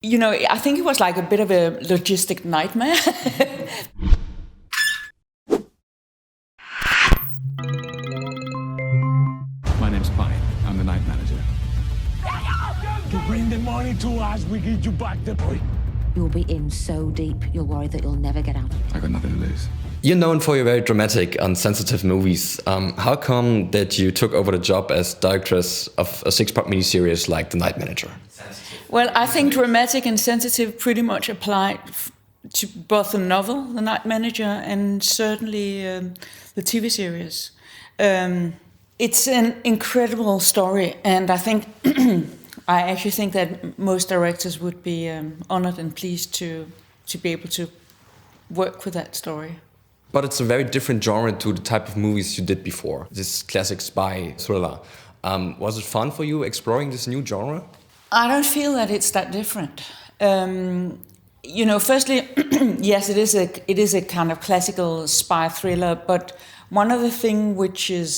You know, I think it was like a bit of a logistic nightmare. My name's Pine. I'm the night manager. You bring the money to us, we give you back the money. You'll be in so deep, you'll worry that you'll never get out. I got nothing to lose. You're known for your very dramatic and sensitive movies. How come that you took over the job as directress of a six-part miniseries like The Night Manager? Well, I think dramatic and sensitive pretty much applied to both the novel, The Night Manager, and certainly the TV series. It's an incredible story, and I think I actually think that most directors would be honored and pleased to be able to work with that story. But it's a very different genre to the type of movies you did before, this classic spy thriller. Was it fun for you exploring this new genre? I don't feel that it's that different. You know, firstly, yes, it is a kind of classical spy thriller. But one other thing which is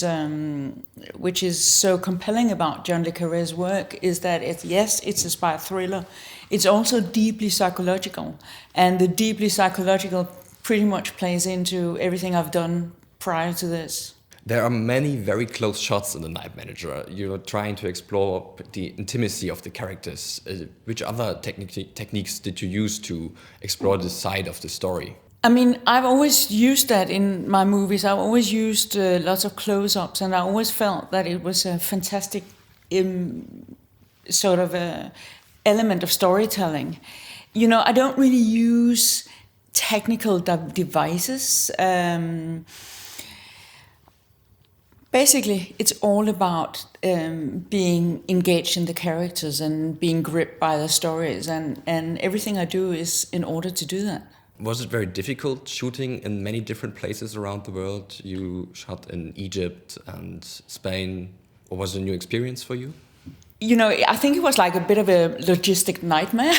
so compelling about John le Carré's work is that it's a spy thriller. It's also deeply psychological, and the deeply psychological pretty much plays into everything I've done prior to this. There are many very close shots in The Night Manager. You're trying to explore the intimacy of the characters. Which other techniques did you use to explore this side of the story? I mean, I've always used that in my movies. I've always used lots of close-ups, and I always felt that it was a fantastic sort of a element of storytelling. You know, I don't really use technical devices. Basically, it's all about being engaged in the characters and being gripped by the stories, and everything I do is in order to do that. Was it very difficult shooting in many different places around the world? You shot in Egypt and Spain. Or was it a new experience for you? You know, I think it was like a bit of a logistic nightmare,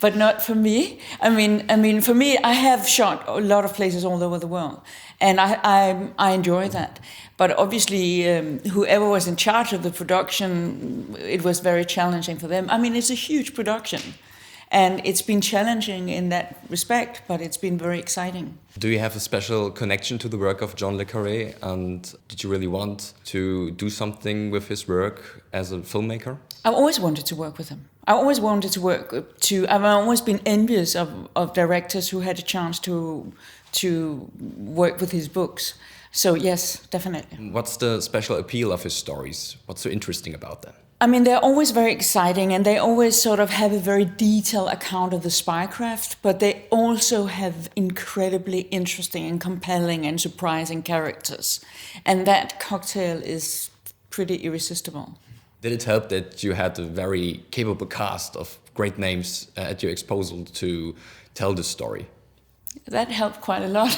but not for me. I mean, for me, I have shot a lot of places all over the world, and I enjoy that. But obviously, whoever was in charge of the production, it was very challenging for them. I mean, it's a huge production, and it's been challenging in that respect, but it's been very exciting. Do you have a special connection to the work of John le Carré, and did you really want to do something with his work as a filmmaker? I've always wanted to work with him. I've always been envious of directors who had a chance to work with his books. So yes, definitely. What's the special appeal of his stories? What's so interesting about them? I mean, they're always very exciting, and they always sort of have a very detailed account of the spycraft, but they also have incredibly interesting and compelling and surprising characters. And that cocktail is pretty irresistible. Did it help that you had a very capable cast of great names at your disposal to tell this story? That helped quite a lot.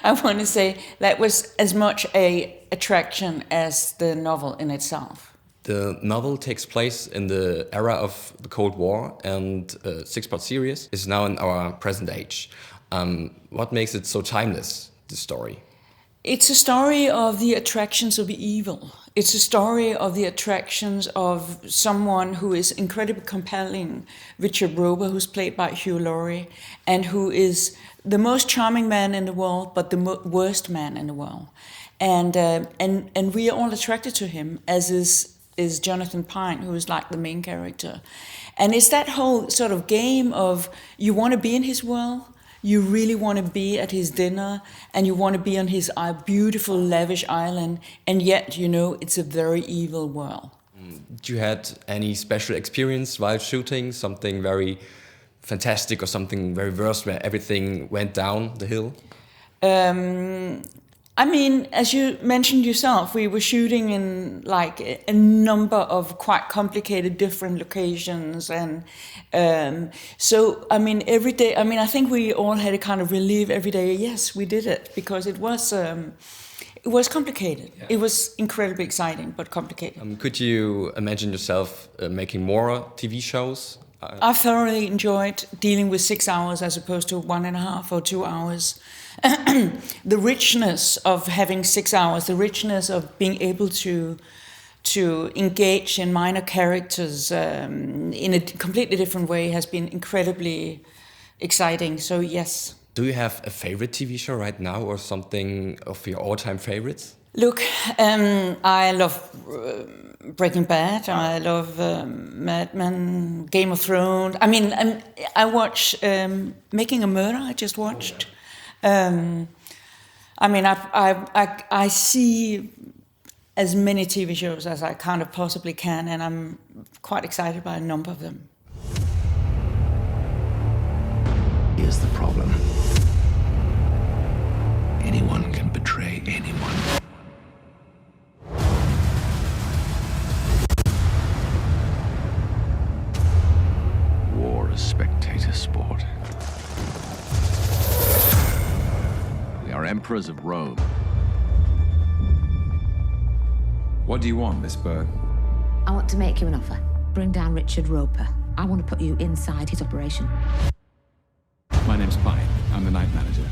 I want to say that was as much an attraction as the novel in itself. The novel takes place in the era of the Cold War, and a six-part series is now in our present age. What makes it so timeless, this story? It's a story of the attractions of evil. It's a story of the attractions of someone who is incredibly compelling, Richard Roeper, who's played by Hugh Laurie, and who is the most charming man in the world, but the worst man in the world. And we are all attracted to him, as is Jonathan Pine, who is like the main character. And it's that whole sort of game of you want to be in his world, you really want to be at his dinner, and you want to be on his beautiful, lavish island, and yet, you know, it's a very evil world. Did you had any special experience while shooting, something very fantastic or something very worse where everything went down the hill? I mean, as you mentioned yourself, we were shooting in like a number of quite complicated different locations. And so, I mean, every day, I mean, I think we all had a kind of relief every day. Yes, we did it, because it was complicated. Yeah. It was incredibly exciting, but complicated. Could you imagine yourself making more TV shows? I thoroughly enjoyed dealing with 6 hours as opposed to 1.5 or 2 hours. The richness of having 6 hours, the richness of being able to to engage in minor characters in a completely different way has been incredibly exciting. So yes. Do you have a favorite TV show right now or something of your all-time favorites? Look, I love Breaking Bad. I love Mad Men, Game of Thrones. I mean, I watch Making a Murder. I just watched. I mean, I see as many TV shows as I kind of possibly can, and I'm quite excited by a number of them. Here's the problem. Anyone can betray anyone. War is spectator sport. We are emperors of Rome. What do you want, Miss Bird? I want to make you an offer. Bring down Richard Roper. I want to put you inside his operation. My name's Pine. I'm the night manager.